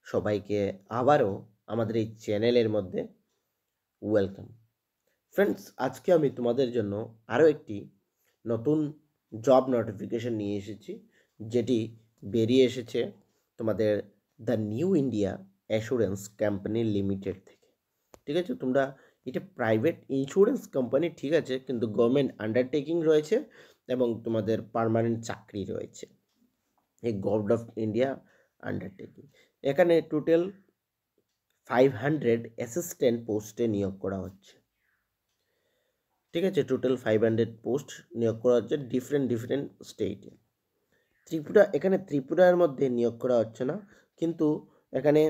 সবাইকে আবারও আমাদের এই চ্যানেলের মধ্যে ওয়েলকাম। ফ্রেন্ডস, আজকে আমি তোমাদের জন্য আরও একটি নতুন জব নোটিফিকেশন নিয়ে এসেছি, যেটি বেরিয়ে এসেছে তোমাদের the new India assurance company limited থেকে। ঠিক আছে, তোমরা এটা প্রাইভেট ইন্স্যুরেন্স কোম্পানি, ঠিক আছে, কিন্তু গভর্নমেন্ট আন্ডারটেকিং রয়েছে এবং তোমাদের পার্মানেন্ট চাকরি রয়েছে এই গভর্নমেন্ট অফ ইন্ডিয়া আন্ডারটেকিং। এখানে টোটাল 500 অ্যাসিস্ট্যান্ট পোস্টে নিয়োগ করা হচ্ছে। ঠিক আছে, টোটাল 500 পোস্ট নিয়োগ করা হচ্ছে ডিফারেন্ট স্টেটে। এখানে ত্রিপুরার মধ্যে নিয়োগ করা হচ্ছে না, কিন্তু এখানে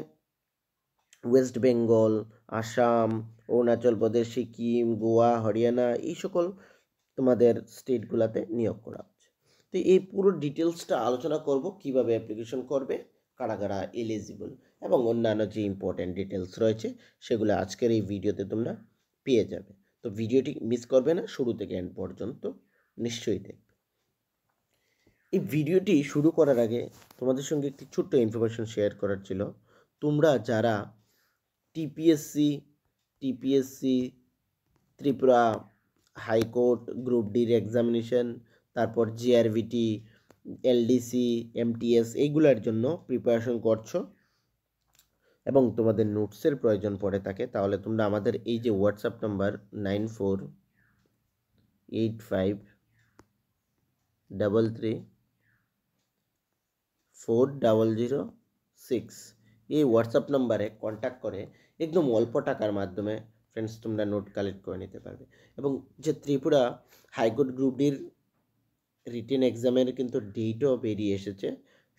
ওয়েস্ট বেঙ্গল, আসাম, অরুণাচল প্রদেশ, সিকিম, গোয়া, হরিয়ানা এই সকল তোমাদের স্টেটগুলোতে নিয়োগ করা হচ্ছে। তো এই পুরো ডিটেলসটা আলোচনা করব, কিভাবে অ্যাপ্লিকেশন করবে, কারা কারা এলিজিবল এবং অন্যান্য যে ইম্পর্টেন্ট ডিটেলস রয়েছে সেগুলো আজকের এই ভিডিওতে তোমরা পেয়ে যাবে। তো ভিডিওটি মিস করবে না, শুরু থেকে এন্ড পর্যন্ত নিশ্চয়ই দেখবে। এই ভিডিওটি শুরু করার আগে তোমাদের সঙ্গে একটি ছোট্ট ইনফরমেশন শেয়ার করার ছিল। তোমরা যারা টিপিএসসি, ত্রিপুরা হাইকোর্ট গ্রুপ ডির এক্সামিনেশন, তারপর জিআরভিটি, এলডিসি, এমটিএস এইগুলোর জন্য প্রিপারেশন করছো এবং তোমাদের নোটসের প্রয়োজন পড়ে থাকে, তাহলে তোমরা আমাদের এই যে হোয়াটসঅ্যাপ নাম্বার 9485334006 এই হোয়াটসঅ্যাপ নাম্বারে কন্ট্যাক্ট করে একদম অল্প টাকার মাধ্যমে ফ্রেন্ডস তোমরা নোট কালেক্ট করে নিতে পারবে। এবং যে ত্রিপুরা হাইকোর্ট গ্রুপ ডির রিটেন এক্সামের কিন্তু ডেটও বেরিয়ে এসেছে,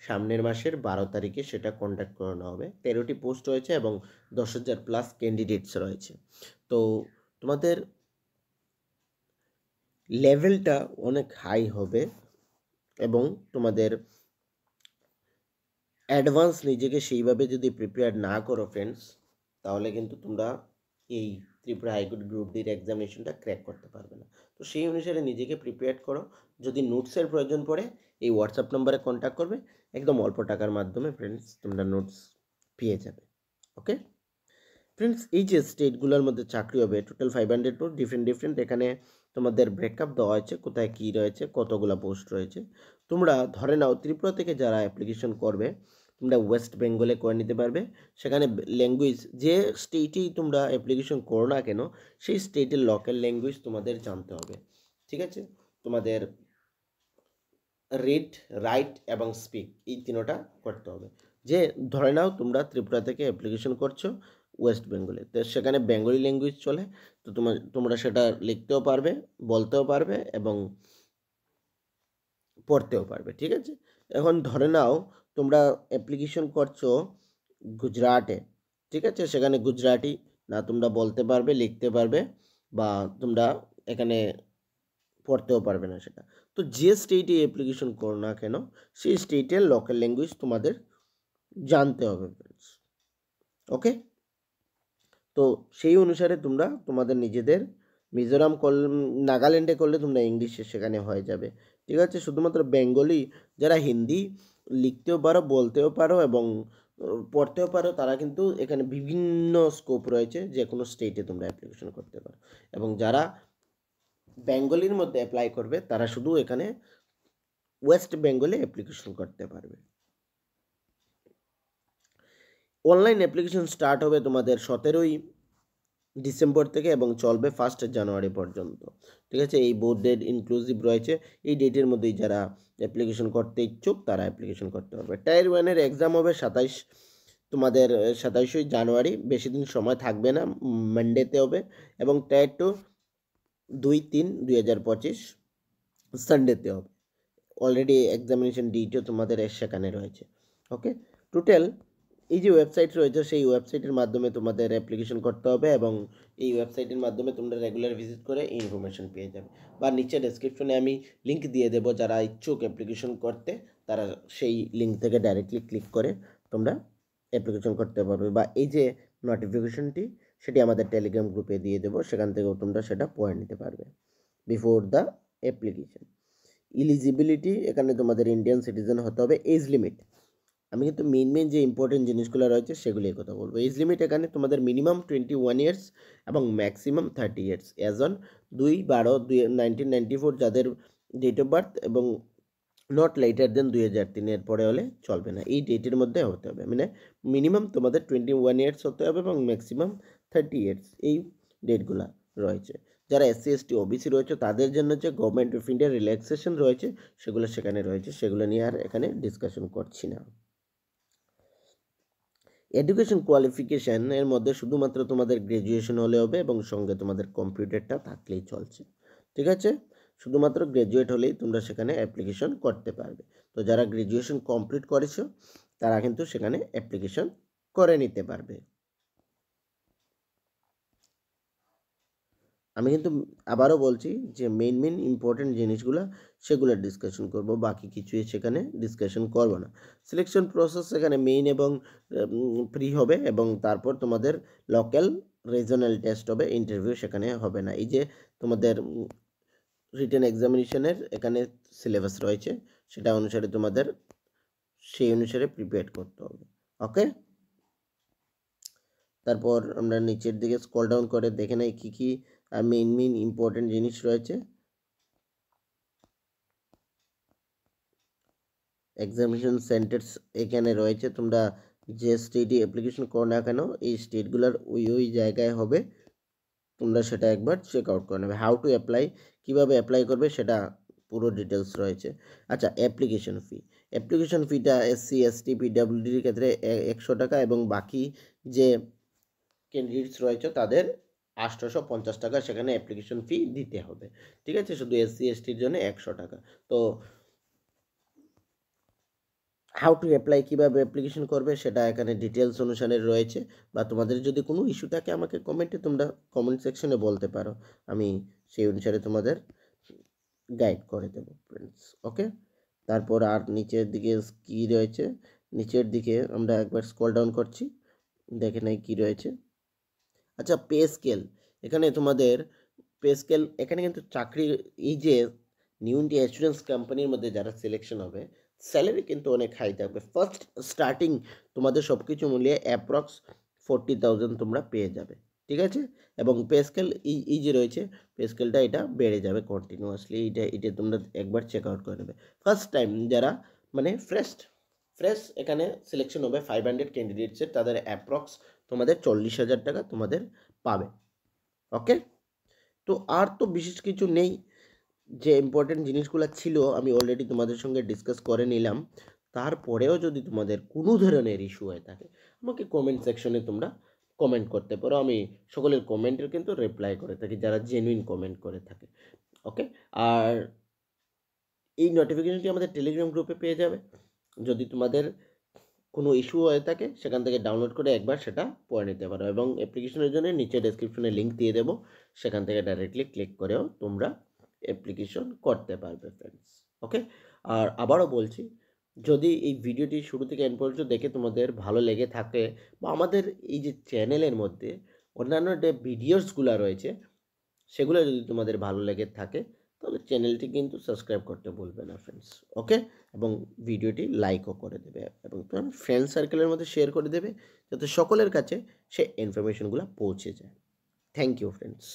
সামনের মাসের 12 তারিখে সেটা কন্ডাক্ট করানো হবে। 13টি পোস্ট রয়েছে এবং 10,000 প্লাস ক্যান্ডিডেটস রয়েছে। তো তোমাদের লেভেলটা অনেক হাই হবে এবং তোমাদের অ্যাডভান্স নিজেকে সেইভাবে যদি প্রিপেয়ার না করো ফ্রেন্ডস, তাহলে কিন্তু তোমরা এই ত্রিপুরা হাইকোর্ট গ্রুপ ডির এক্সামিনেশনটা ক্র্যাক করতে পারবে না। তো সেই অনুসারে নিজেকে প্রিপেয়ার করো। যদি নোটসের প্রয়োজন পড়ে এই হোয়াটসঅ্যাপ নম্বরে কন্ট্যাক্ট করবে, একদম অল্প টাকার মাধ্যমে ফ্রেন্ডস তোমরা নোটস পেয়ে যাবে। ওকে ফ্রেন্ডস, এই যে স্টেটগুলোর মধ্যে চাকরি হবে টোটাল 500 পোস্ট, ডিফারেন্ট। এখানে তোমাদের ব্রেকআপ দেওয়া হয়েছে, কোথায় কী রয়েছে, কতগুলো পোস্ট রয়েছে। তোমরা ধরে নাও ত্রিপুরা থেকে যারা অ্যাপ্লিকেশন করবে, তোমরা ওয়েস্ট বেঙ্গলে করে নিতে পারবে। সেখানে ল্যাঙ্গুয়েজ, যে স্টেটেই তোমরা অ্যাপ্লিকেশন করো না কেন, সেই স্টেটের লোকাল ল্যাঙ্গুয়েজ তোমাদের জানতে হবে। ঠিক আছে, তোমাদের রিড, রাইট এবং স্পিক এই তিনোটা করতে হবে। যে ধরে নাও তোমরা ত্রিপুরা থেকে অ্যাপ্লিকেশন করছো ওয়েস্ট বেঙ্গলে, তো সেখানে বেঙ্গলি ল্যাঙ্গুয়েজ চলে, তো তোমরা সেটা লিখতেও পারবে, বলতেও পারবে এবং পড়তেও পারবে। ঠিক আছে, এখন ধরে নাও তোমরা অ্যাপ্লিকেশন করছো গুজরাটে, ঠিক আছে, সেখানে গুজরাটি না তোমরা বলতে পারবে, লিখতে পারবে, বা তোমরা এখানে পড়তেও পারবে না সেটা। তো যে স্টেটে অ্যাপ্লিকেশন করো না কেন, সেই স্টেটের লোকাল ল্যাঙ্গুয়েজ তোমাদের জানতে হবে ফ্রেন্ডস। ওকে, তো সেই অনুসারে তোমরা তোমাদের নিজেদের মিজোরাম নাগাল্যান্ডে করলে তোমরা ইংলিশে সেখানে হয়ে যাবে। ঠিক আছে, শুধুমাত্র বেঙ্গলি যারা হিন্দি লিখতেও পারো, বলতেও পারো এবং পড়তেও পারো, তারা কিন্তু এখানে বিভিন্ন স্কোপ রয়েছে, যে কোনো স্টেটে তোমরা অ্যাপ্লিকেশন করতে পারো। এবং যারা বেঙ্গলির মধ্যে অ্যাপ্লাই করবে, তারা শুধু এখানে ওয়েস্ট বেঙ্গলে অ্যাপ্লিকেশন করতে পারবে। অনলাইন অ্যাপ্লিকেশন স্টার্ট হবে তোমাদের 17ই ডিসেম্বর থেকে এবং চলবে 1 জানুয়ারি পর্যন্ত। ঠিক আছে, এই বোর্ড ডেট ইনক্লুসিভ রয়েছে। এই ডেটের মধ্যেই যারা অ্যাপ্লিকেশন করতে ইচ্ছুক তারা অ্যাপ্লিকেশন করতে পারবে। টায়ার 1-এর এক্সাম হবে 27 জানুয়ারি, বেশি দিন সময় থাকবে না, মানডেতে হবে। এবং টায়ার 2 2-3-2025 সানডেতে হবে। অলরেডি এক্সামিনেশন ডিটেও তোমাদের সেখানে রয়েছে। ওকে, টোটাল এই যে ওয়েবসাইট রয়েছে, সেই ওয়েবসাইটের মাধ্যমে তোমাদের অ্যাপ্লিকেশন করতে হবে এবং এই ওয়েবসাইটের মাধ্যমে তোমরা রেগুলার ভিজিট করে এই ইনফরমেশন পেয়ে যাবে। বা নিচে ডেসক্রিপশনে আমি লিঙ্ক দিয়ে দেবো, যারা ইচ্ছুক অ্যাপ্লিকেশন করতে তারা সেই লিঙ্ক থেকে ডাইরেক্টলি ক্লিক করে তোমরা অ্যাপ্লিকেশন করতে পারবে। বা এই যে নোটিফিকেশনটি, সেটি আমাদের টেলিগ্রাম গ্রুপে দিয়ে দেবো, সেখান থেকেও তোমরা সেটা পড়ে নিতে পারবে বিফোর দ্য অ্যাপ্লিকেশন। ইলিজিবিলিটি, এখানে তোমাদের ইন্ডিয়ান সিটিজেন হতে হবে। এজ লিমিট আমি কিন্তু মেইন যে ইম্পর্টেন্ট জিনিসগুলো রয়েছে সেগুলির কথা বলবো। এজ লিমিট এখানে তোমাদের মিনিমাম 21 ইয়ার্স এবং ম্যাক্সিমাম 30 ইয়ার্স। অ্যাজ অন 2/12/1994 যাদের ডেট অফ বার্থ এবং নট লেটার দেন 2003 এর পরে হলে চলবে না, এই ডেটের মধ্যে হতে হবে। মানে মিনিমাম তোমাদের 21 ইয়ার্স হতে হবে এবং ম্যাক্সিমাম 30 ইয়ার্স, এই ডেটগুলা রয়েছে। যারা এসসি এসটি ওবিসি রয়েছে তাদের জন্য যে গভর্নমেন্ট অফ ইন্ডিয়ার রিল্যাক্সেশন রয়েছে সেগুলো সেখানে রয়েছে, সেগুলো নিয়ে আর এখানে ডিসকাশন করছি না। এডুকেশন কোয়ালিফিকেশান এর মধ্যে শুধুমাত্র তোমাদের গ্র্যাজুয়েশন হলে হবে এবং সঙ্গে তোমাদের কম্পিউটারটা থাকলেই চলছে, ঠিক আছে? শুধুমাত্র গ্র্যাজুয়েট হলেই তোমরা সেখানে অ্যাপ্লিকেশন করতে পারবে। তো যারা গ্র্যাজুয়েশন কমপ্লিট করেছো তারা কিন্তু সেখানে অ্যাপ্লিকেশন করে নিতে পারবে। আমি কিন্তু আবারও বলছি যে মেইন ইম্পর্টেন্ট জিনিসগুলো সেগুলো ডিসকাশন করব, বাকি কিছুই সেখানে ডিসকাশন করব না। সিলেকশন প্রসেস সেখানে মেইন এবং প্রি হবে এবং তারপর তোমাদের লোকাল রিজনাল টেস্ট হবে, ইন্টারভিউ সেখানে হবে না। এই যে তোমাদের রিটেন এক্সামিনেশনের এখানে সিলেবাস রয়েছে সেটা অনুসারে তোমাদের সেই অনুসারে প্রিপেয়ার করতে হবে, ওকে? তারপর আমরা নিচের দিকে স্ক্রল ডাউন করে দেখে নেই কী কী মেইন ইম্পর্টেন্ট জিনিস রয়েছে। এক্সামিনেশন সেন্টার্স এখানে রয়েছে, তোমরা যে স্টেটে অ্যাপ্লিকেশন করো না কেন এই স্টেটগুলোর ওই জায়গায় হবে, তোমরা সেটা একবার চেক আউট করে নেবে। হাউ টু অ্যাপ্লাই, কীভাবে অ্যাপ্লাই করবে সেটা পুরো ডিটেলস রয়েছে। আচ্ছা, অ্যাপ্লিকেশন ফিটা এসসি এসটি পিডাব্লিউডির ক্ষেত্রে 100 টাকা এবং বাকি যে ক্যান্ডিডেটস রয়েছে তাদের 850 টাকা সেখানে অ্যাপ্লিকেশন ফি দিতে হবে, ঠিক আছে? শুধু এসসি এসটির জন্য 100 টাকা। তো হাউ টু অ্যাপ্লাই, কীভাবে অ্যাপ্লিকেশন করবে সেটা এখানে ডিটেলস অনুসারে রয়েছে। বা তোমাদের যদি কোনো ইস্যু থাকে আমাকে কমেন্টে তোমরা কমেন্ট সেকশনে বলতে পারো, আমি সেই অনুসারে তোমাদের গাইড করে দেবো ফ্রেন্ডস, ওকে? তারপর আর নিচের দিকে কী রয়েছে, নিচের দিকে আমরা একবার স্ক্রল ডাউন করছি, দেখে নাই কী রয়েছে। আচ্ছা, পে স্কেল, এখানে তোমাদের পে স্কেল এখানে কিন্তু চাকরির এই যে নিউ ইন্ডিয়া অ্যাসুরেন্স কোম্পানির মধ্যে যারা সিলেকশন হবে স্যালারি কিন্তু অনেক হাই থাকবে। ফার্স্ট স্টার্টিং তোমাদের সব কিছু মিলিয়ে অ্যাপ্রক্স 40,000 তোমরা পেয়ে যাবে, ঠিক আছে? এবং পে স্কেল এই যে রয়েছে পে স্কেলটা এটা বেড়ে যাবে কন্টিনিউয়াসলি, এটা তোমরা একবার চেক আউট করে নেবে। ফার্স্ট টাইম যারা মানে ফ্রেশ এখানে সিলেকশন হবে 500 ক্যান্ডিডেটসের, তাদের অ্যাপ্রক্স তোমাদের 40,000 টাকা তোমাদের পাবে, ওকে? তো আর তো বিশেষ কিছু নেই, যে ইম্পর্টেন্ট জিনিসগুলো ছিল আমি অলরেডি তোমাদের সঙ্গে ডিসকাস করে নিলাম। তারপরেও যদি তোমাদের কোনো ধরনের ইস্যু হয়ে থাকে আমাকে কমেন্ট সেকশনে তোমরা কমেন্ট করতে পারো, আমি সকলের কমেন্টের কিন্তু রিপ্লাই করে থাকি যারা জেনুইন কমেন্ট করে থাকে, ওকে? আর এই নোটিফিকেশনটি আমাদের টেলিগ্রাম গ্রুপে পেয়ে যাবে। যদি তোমাদের কোনো ইস্যু হয়ে থাকে সেখান থেকে ডাউনলোড করে একবার সেটা পড়ে নিতে পারো এবং অ্যাপ্লিকেশনের জন্য নিচে ডেসক্রিপশনে লিঙ্ক দিয়ে দেবো, সেখান থেকে ডাইরেক্টলি ক্লিক করেও তোমরা অ্যাপ্লিকেশন করতে পারবে ফ্রেন্ডস, ওকে? আর আবারও বলছি, যদি এই ভিডিওটি শুরু থেকে এন্ড পর্যন্ত দেখে তোমাদের ভালো লেগে থাকে বা আমাদের এই যে চ্যানেলের মধ্যে অন্যান্য যে ভিডিওসগুলো রয়েছে সেগুলো যদি তোমাদের ভালো লেগে থাকে তাহলে চ্যানেলটি কিন্তু সাবস্ক্রাইব করতে ভুলবে না ফ্রেন্ডস, ওকে? এবং ভিডিওটি লাইকও করে দেবে এবং তোমার ফ্রেন্ড সার্কেলের মধ্যে শেয়ার করে দেবে যাতে সকলের কাছে সে ইনফরমেশনগুলো পৌঁছে যায়। Thank you friends.